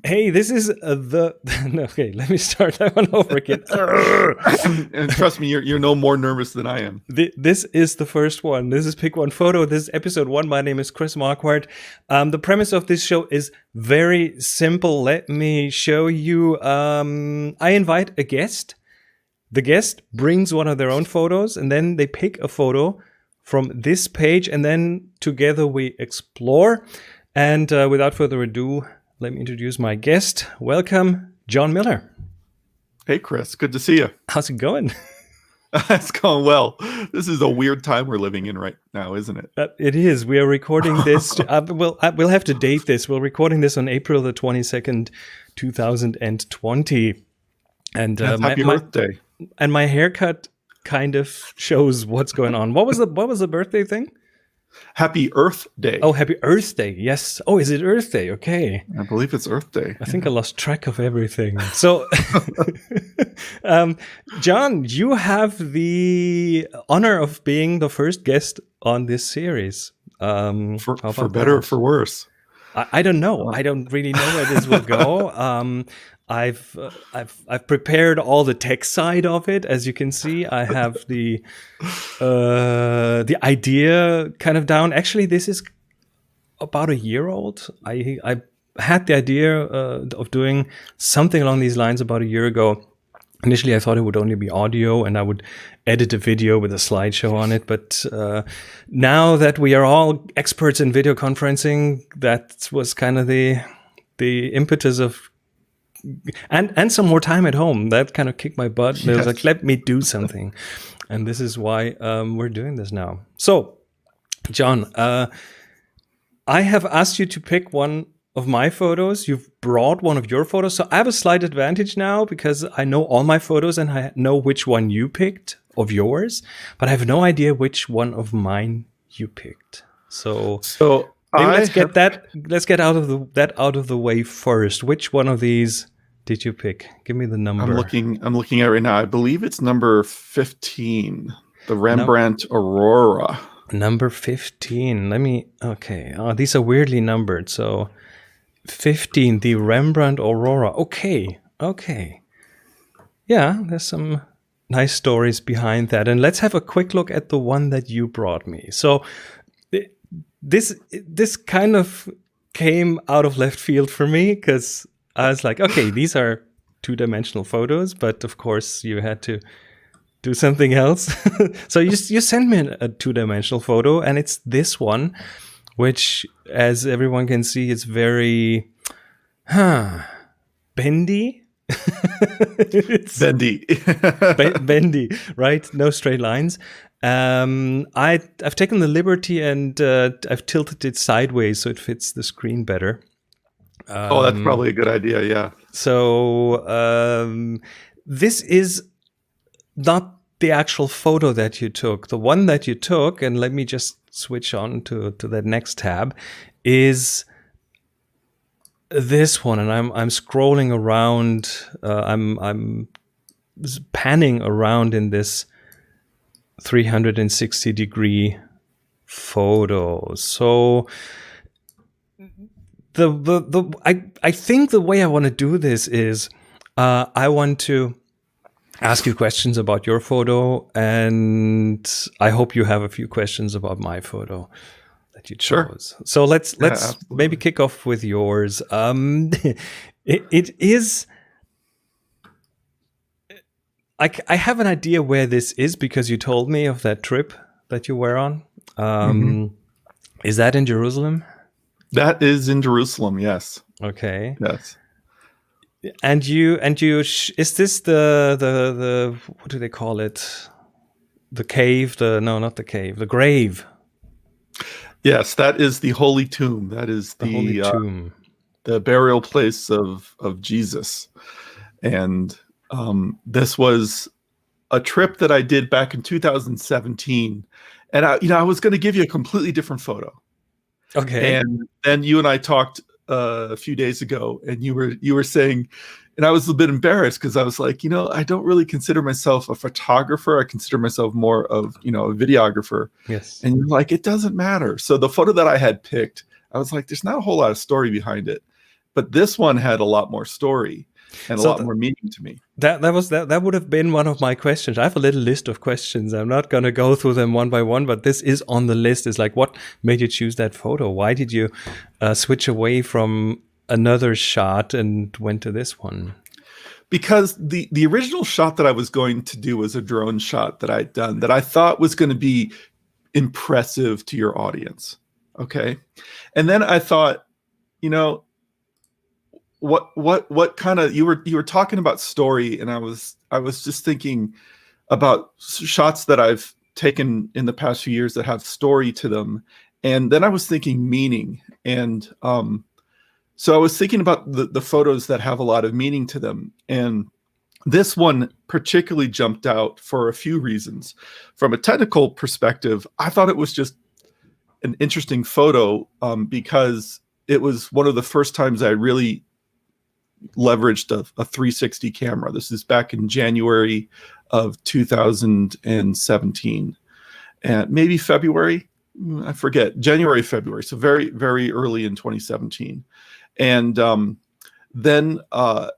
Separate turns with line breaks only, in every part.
Hey, this is okay, let me start that one over again.
And trust me, you're no more nervous than I am.
This is the first one. This is Pick One Photo. This is episode 1. My name is Chris Marquardt. The premise of this show is very simple. Let me show you. I invite a guest. The guest brings one of their own photos, and then they pick a photo from this page, and then together we explore. And without further ado, let me introduce my guest. Welcome, Jon Miller.
Hey, Chris. Good to see you.
How's it going?
It's going well. This is a weird time we're living in right now, isn't it?
It is. We are recording this. We'll have to date this. We're recording this on April the 22nd, 2020. And
happy birthday.
And my haircut kind of shows what's going on. What was the birthday thing?
Happy Earth Day.
Oh, Happy Earth Day. Yes. Oh, is it Earth Day? Okay.
I believe it's Earth Day.
I think I lost track of everything. So, Jon, you have the honor of being the first guest on this series.
For better or for worse?
I don't know. I don't really know where this will go. I've prepared all the tech side of it. As you can see, I have the idea kind of down. Actually, this is about a year old. I had the idea of doing something along these lines about a year ago. Initially, I thought it would only be audio, and I would edit a video with a slideshow on it. But now that we are all experts in video conferencing, that was kind of the impetus of. And some more time at home. That kind of kicked my butt. Yes. It was like, let me do something. And this is why we're doing this now. So, Jon, I have asked you to pick one of my photos. You've brought one of your photos. So I have a slight advantage now because I know all my photos and I know which one you picked of yours. But I have no idea which one of mine you picked. So maybe let's get that out of the way first. Which one of these did you pick? Give me the number.
I'm looking at it right now. I believe it's number 15, the Rembrandt Aurora.
Number 15. Okay. Oh, these are weirdly numbered. So 15, the Rembrandt Aurora. Okay. Yeah, there's some nice stories behind that. And let's have a quick look at the one that you brought me. So this kind of came out of left field for me because I was like, okay, these are two-dimensional photos, but of course you had to do something else. So you sent me a two-dimensional photo, and it's this one, which, as everyone can see, is very bendy.
It's bendy.
Bendy, right? No straight lines. I've taken the liberty and I've tilted it sideways so it fits the screen better.
That's probably a good idea. Yeah.
So this is not the actual photo that you took. The one that you took, and let me just switch on to that next tab, is this one. And I'm scrolling around. I'm panning around in this 360-degree photo. So I think the way I want to do this is I want to ask you questions about your photo, and I hope you have a few questions about my photo that you chose. Sure. So let's maybe kick off with yours. It is. I have an idea where this is because you told me of that trip that you were on. Is that in Jerusalem?
That is in Jerusalem, yes.
Okay.
Yes.
And you is this the what do they call it? The cave? Not the cave. The grave.
Yes, that is the Holy Tomb. That is the Holy Tomb, the burial place of Jesus. And this was a trip that I did back in 2017, and I was going to give you a completely different photo.
Okay.
And then you and I talked a few days ago, and you were saying, and I was a bit embarrassed because I was like, I don't really consider myself a photographer. I consider myself more of, a videographer.
Yes.
And you're like, it doesn't matter. So the photo that I had picked, I was like, there's not a whole lot of story behind it. but this one had a lot more story and a lot more meaning to me.
That would have been one of my questions. I have a little list of questions. I'm not going to go through them one by one, but this is on the list. It's like, what made you choose that photo? Why did you switch away from another shot and went to this one?
Because the original shot that I was going to do was a drone shot that I'd done that I thought was going to be impressive to your audience. Okay. And then I thought, you know, what kind of, you were talking about story, and I was just thinking about shots that I've taken in the past few years that have story to them. And then I was thinking meaning. And so I was thinking about the photos that have a lot of meaning to them. And this one particularly jumped out for a few reasons. From a technical perspective, I thought it was just an interesting photo because it was one of the first times I really leveraged a 360 camera. This is back in January of 2017, and maybe February, I forget, January, February. So very, very early in 2017. And then the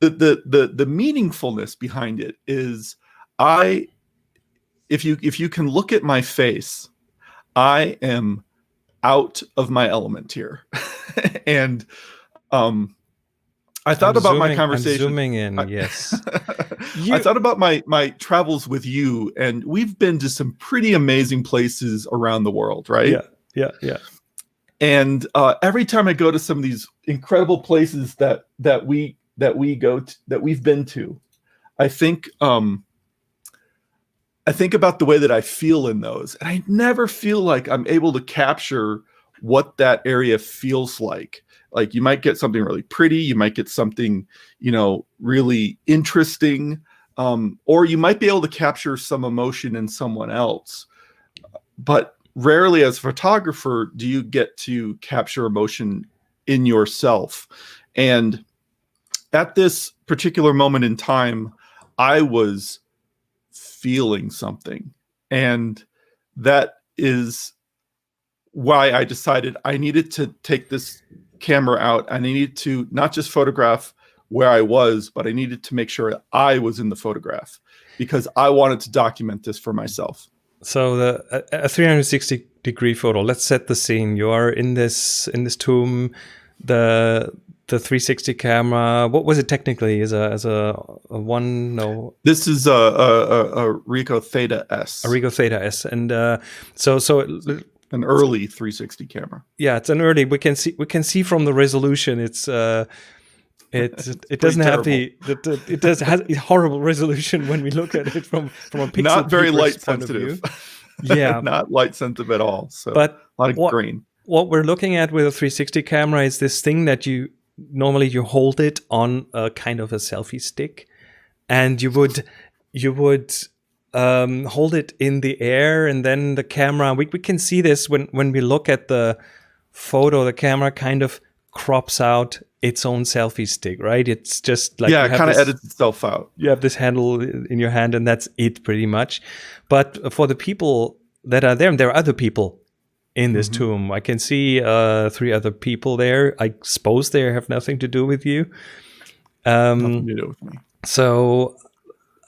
meaningfulness behind it is if you can look at my face, I am out of my element here. And I thought about my conversation.
I'm zooming in, yes.
I thought about my travels with you, and we've been to some pretty amazing places around the world, right?
Yeah.
And every time I go to some of these incredible places that we've been to, I think about the way that I feel in those, and I never feel like I'm able to capture what that area feels like. Like, you might get something really pretty, you might get something, you know, really interesting, or you might be able to capture some emotion in someone else. But rarely as a photographer do you get to capture emotion in yourself. And at this particular moment in time, I was feeling something. And that is why I decided I needed to take this camera out. I needed to not just photograph where I was, but I needed to make sure I was in the photograph, because I wanted to document this for myself.
So a 360-degree photo. Let's set the scene. You are in this tomb. The 360 camera. What was it technically? Is a one? No.
This is a Ricoh Theta S.
A Ricoh Theta S, and so
an early 360 camera.
Yeah, it's an early. We can see from the resolution. It doesn't have it has a horrible resolution when we look at it from a pixel.
Not very light sensitive.
Yeah,
not light sensitive at all. So,
but
a lot of grain. What
we're looking at with a 360 camera is this thing that you normally hold it on a kind of a selfie stick, and you would hold it in the air, and then the camera, we can see this when we look at the photo, the camera kind of crops out its own selfie stick, right? It's just like,
it kind of edits itself out.
You have this handle in your hand, and that's it pretty much. But for the people that are there, and there are other people in this tomb. I can see 3 other people there. I suppose they have nothing to do with you.
Nothing to do with me.
So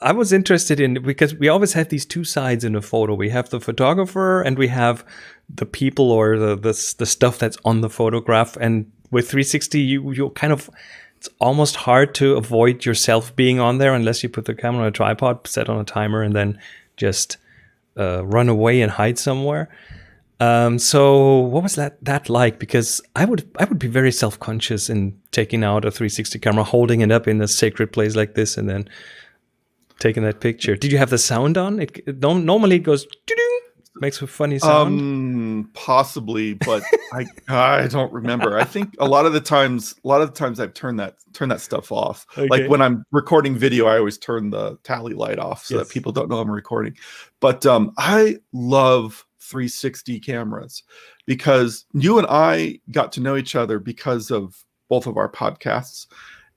I was interested in, because we always have these two sides in a photo. We have the photographer and we have the people or the stuff that's on the photograph. And with 360, you kind of, it's almost hard to avoid yourself being on there unless you put the camera on a tripod, set on a timer, and then just run away and hide somewhere. So what was that like? Because I would be very self-conscious in taking out a 360 camera, holding it up in a sacred place like this, and then taking that picture. Did you have the sound on? It normally it goes ding, makes a funny sound.
Possibly, but I don't remember. I think a lot of the times I've turned that stuff off. Okay. Like when I'm recording video, I always turn the tally light off so that people don't know I'm recording. But I love 360 cameras because you and I got to know each other because of both of our podcasts.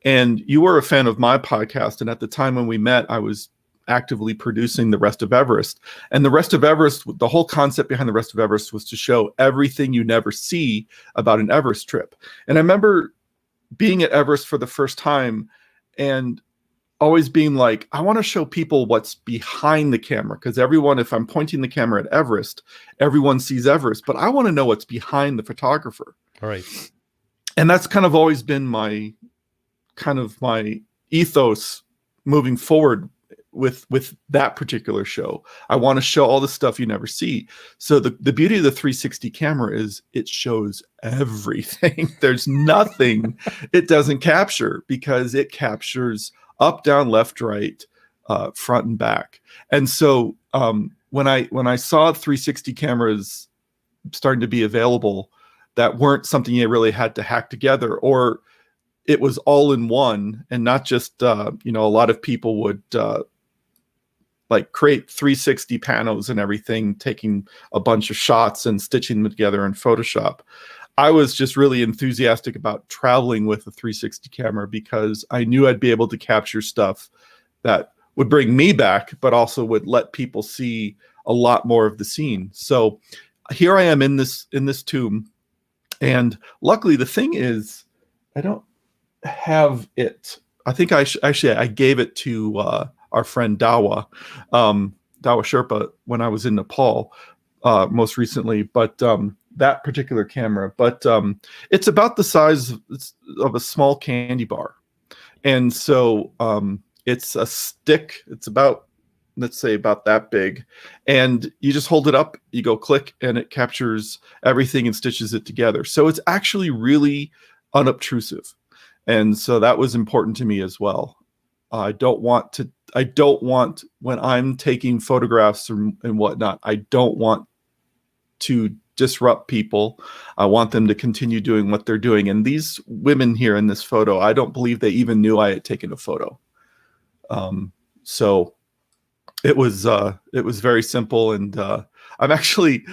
And you were a fan of my podcast. And at the time when we met, I was actively producing the Rest of Everest. And the Rest of Everest, the whole concept behind the Rest of Everest was to show everything you never see about an Everest trip. And I remember being at Everest for the first time and always being like, I want to show people what's behind the camera, because everyone, if I'm pointing the camera at Everest, everyone sees Everest, but I want to know what's behind the photographer.
All right.
And that's kind of always been my ethos moving forward with that particular show. I want to show all the stuff you never see. So the beauty of the 360 camera is it shows everything. There's nothing it doesn't capture, because it captures up, down, left, right, front and back. And so when I saw 360 cameras starting to be available that weren't something you really had to hack together, or it was all in one, and not just a lot of people would like create 360 panos and everything, taking a bunch of shots and stitching them together in Photoshop. I was just really enthusiastic about traveling with a 360 camera, because I knew I'd be able to capture stuff that would bring me back, but also would let people see a lot more of the scene. So here I am in this tomb, and luckily the thing is, I don't have it. I think I gave it to our friend Dawa Sherpa when I was in Nepal most recently, but that particular camera, but it's about the size of a small candy bar. And so it's a stick. It's about, let's say, about that big. And you just hold it up, you go click, and it captures everything and stitches it together. So it's actually really unobtrusive. And so that was important to me as well. I don't want, when I'm taking photographs and whatnot, I don't want to disrupt people. I want them to continue doing what they're doing. And these women here in this photo, I don't believe they even knew I had taken a photo. So it was very simple. And I'm actually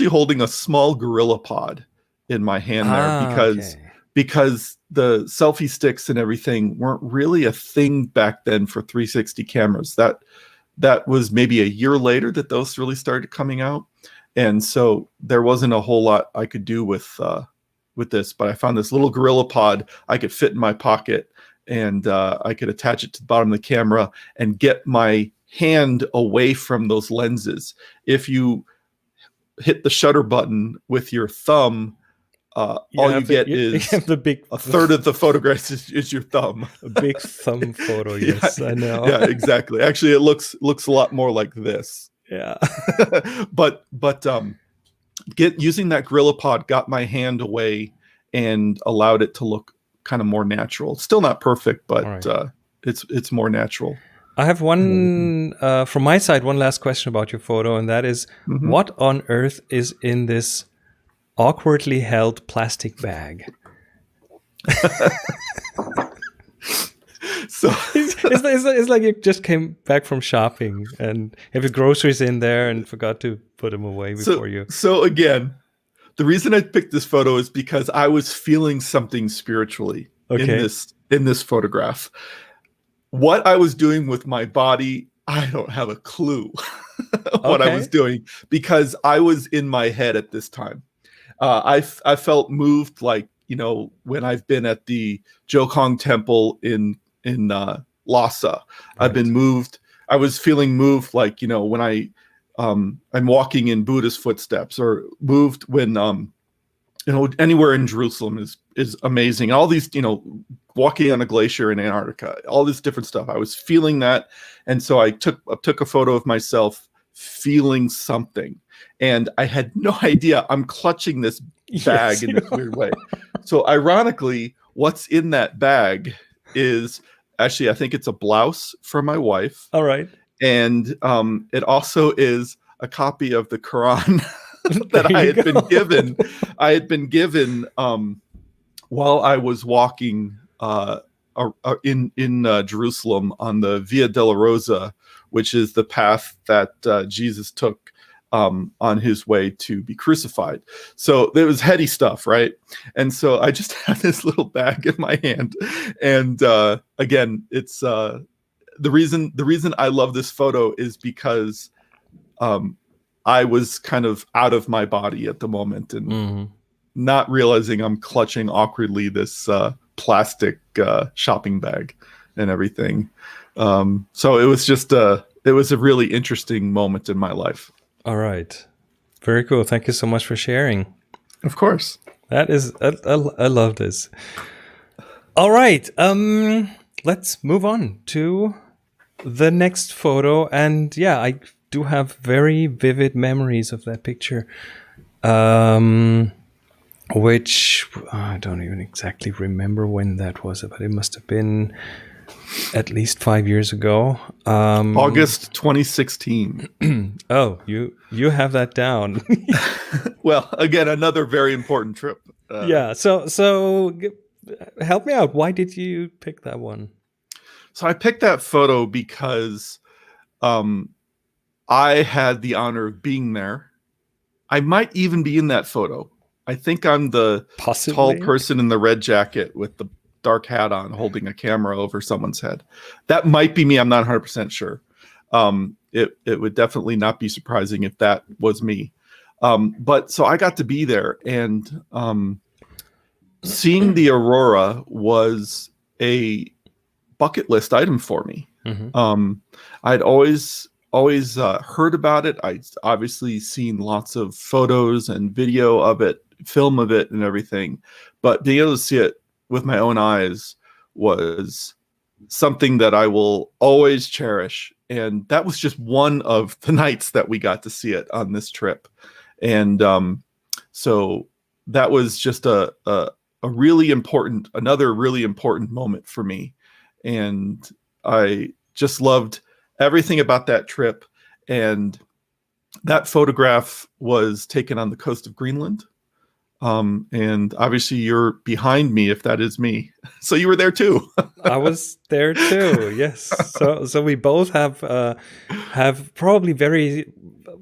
holding a small gorilla pod in my hand there, because the selfie sticks and everything weren't really a thing back then for 360 cameras. That was maybe a year later that those really started coming out. And so there wasn't a whole lot I could do with this, but I found this little gorilla pod I could fit in my pocket, and I could attach it to the bottom of the camera and get my hand away from those lenses. If you hit the shutter button with your thumb, all you get is a third of the photographs is your thumb.
A big thumb photo, yes, yeah, I know.
Yeah, exactly. Actually, it looks a lot more like this.
Yeah.
but using that gorilla pod got my hand away and allowed it to look kind of more natural. Still not perfect, but right. It's more natural.
I have one from my side, one last question about your photo, and that is, what on earth is in this awkwardly held plastic bag? So it's like you just came back from shopping and have your groceries in there and forgot to put them away before you.
So again, the reason I picked this photo is because I was feeling something spiritually in this photograph. What I was doing with my body, I don't have a clue what I was doing, because I was in my head at this time. I felt moved, like, when I've been at the Jokong Temple in Lhasa. Right. I've been moved. I was feeling moved, like, when I'm walking in Buddha's footsteps, or moved when anywhere in Jerusalem is amazing. All these, walking on a glacier in Antarctica, all this different stuff. I was feeling that, and so I took a photo of myself feeling something, and I had no idea. I'm clutching this bag in this weird way. So ironically, what's in that bag is actually, I think it's a blouse for my wife.
All right.
And it also is a copy of the Quran that I had been given. I had been given while I was walking in Jerusalem on the Via Dolorosa, which is the path that Jesus took on his way to be crucified. So there was heady stuff, right? And so I just had this little bag in my hand, and again, it's the reason I love this photo is because I was kind of out of my body at the moment and not realizing I'm clutching awkwardly this plastic shopping bag and everything. So it was just it was a really interesting moment in my life.
All right. Very cool. Thank you so much for sharing.
Of course.
That is, I love this. All right. Let's move on to the next photo. And yeah, I do have very vivid memories of that picture. Which I don't even exactly remember when that was, but it must have been at least 5 years ago.
August 2016.
Oh, you have that down.
Well, again, another very important trip.
Yeah. So help me out. Why did you pick that one?
So I picked that photo because I had the honor of being there. I might even be in that photo. I think I'm the tall person in the red jacket with the dark hat on, holding a camera over someone's head. That might be me. I'm not 100% sure. It would definitely not be surprising if that was me. But so I got to be there, and seeing the aurora was a bucket list item for me. I'd always heard about it. I'd obviously seen lots of photos and video of it, film of it and everything, but being able to see it with my own eyes was something that I will always cherish. And that was just one of the nights that we got to see it on this trip. And so that was just a really important, another really important moment for me. And I just loved everything about that trip. And that photograph was taken on the coast of Greenland. And obviously you're behind me if that is me. So you were there too.
I was there too. Yes. So we both have probably very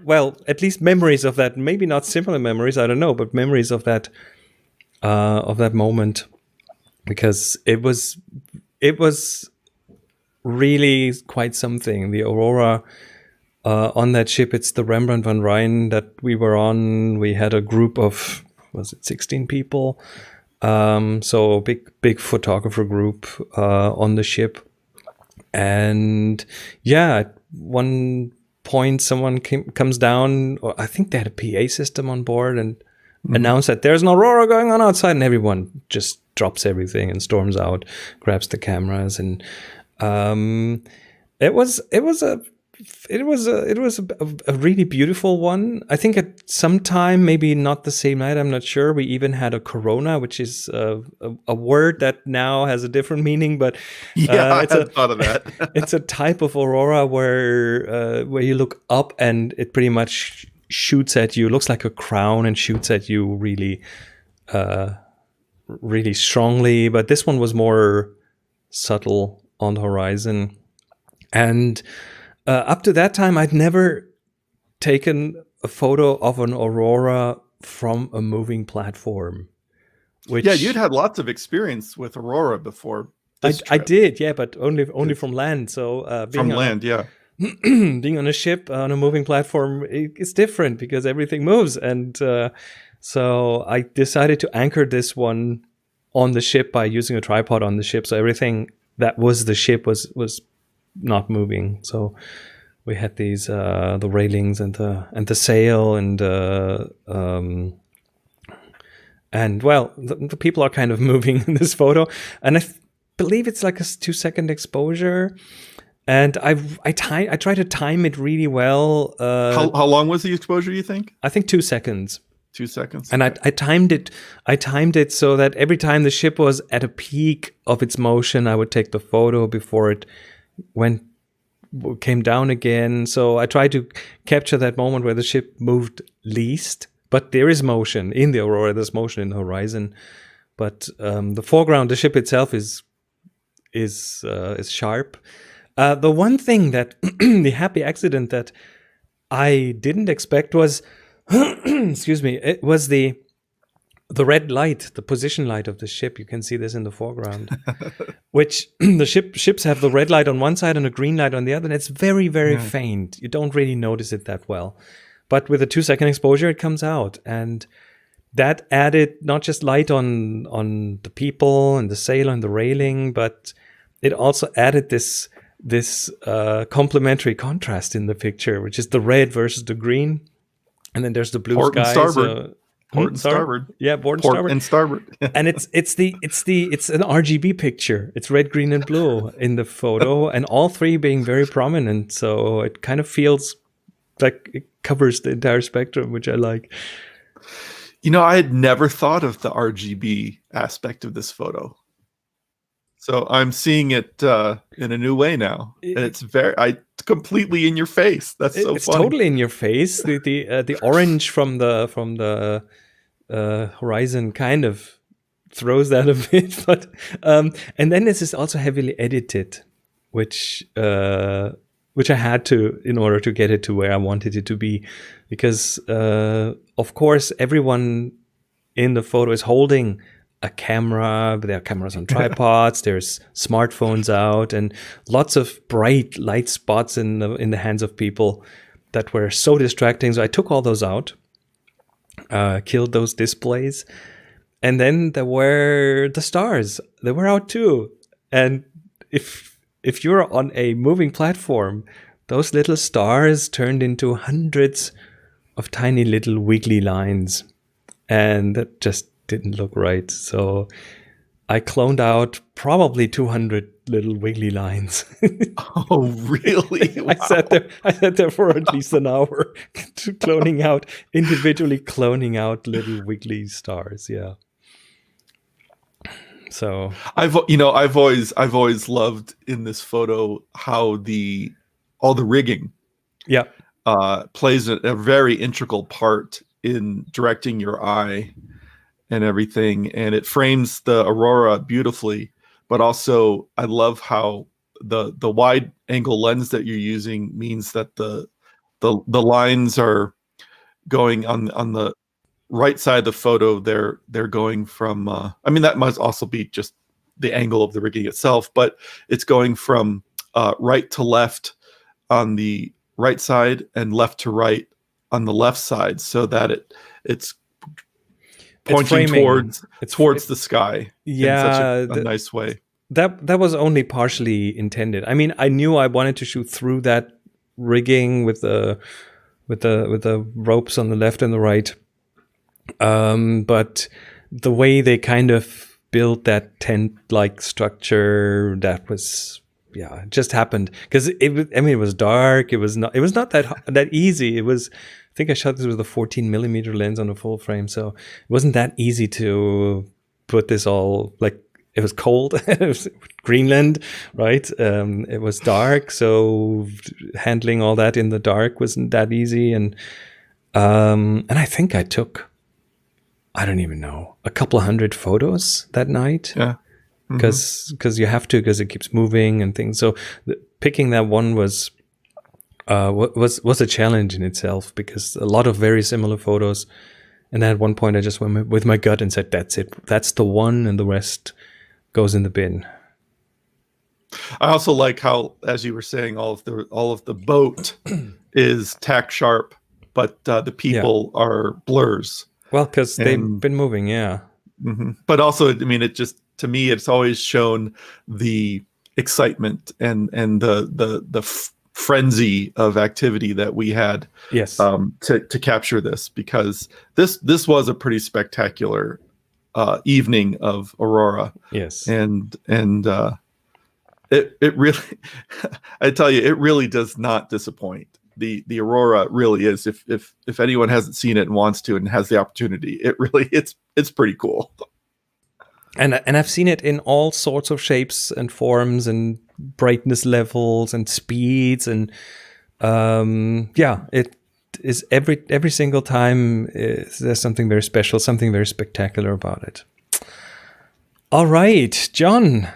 well, at least memories of that. Maybe not similar memories. I don't know, but memories of that moment, because it was really quite something. The aurora on that ship. It's the Rembrandt van Rijn that we were on. We had a group of, was it 16 people? So a big photographer group on the ship. And yeah, at one point someone comes down, or I think they had a PA system on board, and announced that there's an aurora going on outside, and everyone just drops everything and storms out, grabs the cameras, and it was a really beautiful one. I think at some time, maybe not the same night, I'm not sure, we even had a corona, which is a word that now has a different meaning, but
I hadn't thought of that.
It's a type of aurora where you look up and it pretty much shoots at you, looks like a crown, and shoots at you really really strongly. But this one was more subtle on the horizon. And up to that time, I'd never taken a photo of an aurora from a moving platform. Which,
yeah, you'd had lots of experience with aurora before.
I did, yeah, but only from land. So
from land, yeah.
Being on a ship on a moving platform is different because everything moves, and so I decided to anchor this one on the ship by using a tripod on the ship. So everything that was the ship was not moving. So we had these the railings and the sail and well, the people are kind of moving in this photo, and I believe it's like a 2-second exposure. And I try to time it really well.
How long was the exposure, you think?
I think 2 seconds.
2 seconds.
And I timed it so that every time the ship was at a peak of its motion, I would take the photo before it came down again. So I tried to capture that moment where the ship moved least. But there is motion in the aurora. There's motion in the horizon. But the foreground, the ship itself is sharp. The one thing that the happy accident that I didn't expect was, excuse me, it was the the red light, the position light of the ship, you can see this in the foreground, which the ships have the red light on one side and a green light on the other, and it's very, very faint. You don't really notice it that well. But with a 2-second exposure, it comes out. And that added not just light on the people and the sail and the railing, but it also added this complementary contrast in the picture, which is the red versus the green. And then there's the blue
Port
skies.
And starboard. Port and starboard.
Yeah, port
and starboard.
And it's an RGB picture. It's red, green, and blue in the photo, and all three being very prominent. So it kind of feels like it covers the entire spectrum, which I like.
You know, I had never thought of the RGB aspect of this photo. So I'm seeing it in a new way now, and it's completely in your face. That's so funny.
It's totally in your face. The orange from the horizon kind of throws that a bit, but and then this is also heavily edited, which I had to in order to get it to where I wanted it to be, because of course everyone in the photo is holding a camera. There are cameras on tripods. There's smartphones out, and lots of bright light spots in the hands of people that were so distracting. So I took all those out, killed those displays, and then there were the stars. They were out too. And if you're on a moving platform, those little stars turned into hundreds of tiny little wiggly lines, and that just didn't look right. So I cloned out probably 200 little wiggly lines.
Oh, really? Wow.
I sat there for at least an hour individually cloning out little wiggly stars. Yeah. So
I've always loved in this photo how all the rigging plays a very integral part in directing your eye and everything, and it frames the aurora beautifully. But also, I love how the wide angle lens that you're using means that the lines are going on the right side of the photo. They're going from I mean, that must also be just the angle of the rigging itself, but it's going from right to left on the right side and left to right on the left side, so that it's pointing towards the sky in such a nice way.
That was only partially intended. I mean, I knew I wanted to shoot through that rigging with the ropes on the left and the right, but the way they kind of built that tent-like structure, that was it just happened because it was dark. It was not that easy. It was. I think I shot this with a 14mm lens on a full frame, so it wasn't that easy to put this all, like, it was cold. It was Greenland, right? It was dark, so handling all that in the dark wasn't that easy. And I think I took, I don't even know, a couple 100 photos that night.
Yeah.
Because you have to, because it keeps moving and things. So picking that one was a challenge in itself, because a lot of very similar photos. And then at one point I just went with my gut and said, that's it. That's the one, and the rest goes in the bin.
I also like how, as you were saying, all of the boat is tack sharp, but the people are blurs.
Well, because they've been moving, yeah.
Mm-hmm. But also, I mean, it just, to me, it's always shown the excitement and the frenzy of activity that we had, to capture this, because this was a pretty spectacular evening of aurora.
Yes.
And it really, I tell you, it really does not disappoint. The aurora really is, if anyone hasn't seen it and wants to and has the opportunity, it's pretty cool.
And I've seen it in all sorts of shapes and forms and brightness levels and speeds, and it is every single time there's something very special, something very spectacular about it. All right, John,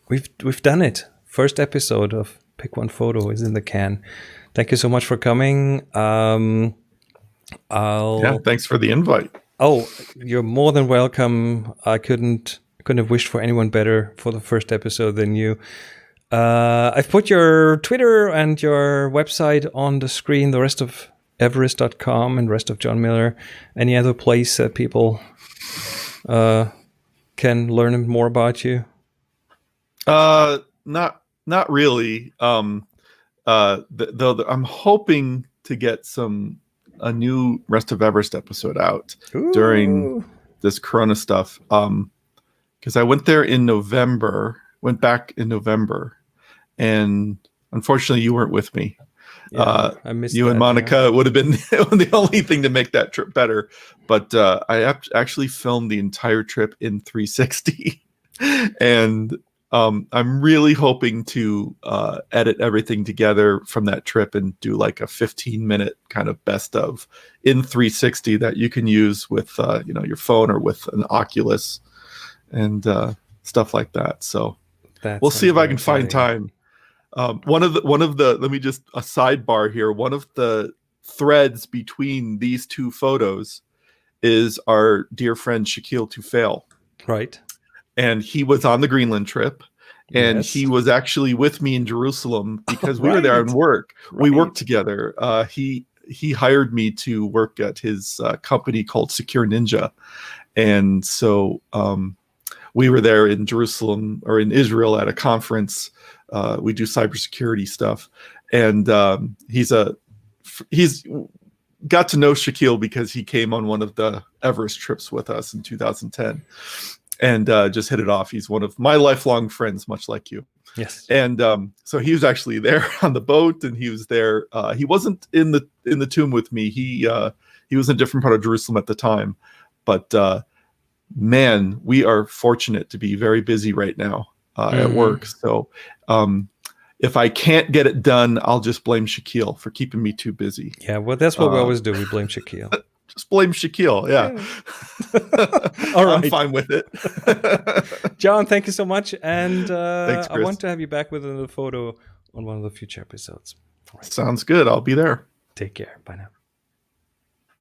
we've done it. First episode of Pick One Photo is in the can. Thank you so much for coming.
Thanks for the invite.
Oh, you're more than welcome. I couldn't have wished for anyone better for the first episode than you. I've put your Twitter and your website on the screen, the rest of Everest.com and Rest of Jon Miller. Any other place that people can learn more about you?
Not really. Though I'm hoping to get a new Rest of Everest episode out during this Corona stuff. Because I went back in November, and unfortunately you weren't with me.
Yeah, I missed
you and Monica. Yeah. It would have been the only thing to make that trip better. But I actually filmed the entire trip in 360, and I'm really hoping to edit everything together from that trip and do like a 15-minute kind of best of in 360 that you can use with your phone or with an Oculus and stuff like that. So we'll see if I can find time. One of the let me just a sidebar here. One of the threads between these two photos is our dear friend Shaquille Tufail.
Right. And
he was on the Greenland trip, and he was actually with me in Jerusalem because we were there on work. Right. We worked together. He hired me to work at his company called Secure Ninja, and so we were there in Jerusalem or in Israel at a conference. We do cybersecurity stuff, and he's got to know Shaquille because he came on one of the Everest trips with us in 2010. And just hit it off. He's one of my lifelong friends, much like you.
Yes.
And so he was actually there on the boat, and he was there. He wasn't in the tomb with me. He was in a different part of Jerusalem at the time. But man, we are fortunate to be very busy right now at work. So if I can't get it done, I'll just blame Shaquille for keeping me too busy.
Yeah, well, that's what we always do. We blame Shaquille.
Just blame Shaquille. Yeah.
All right.
I'm fine with it.
Jon, thank you so much. And
thanks,
I want to have you back with another photo on one of the future episodes.
Right. Sounds good. I'll be there.
Take care. Bye now.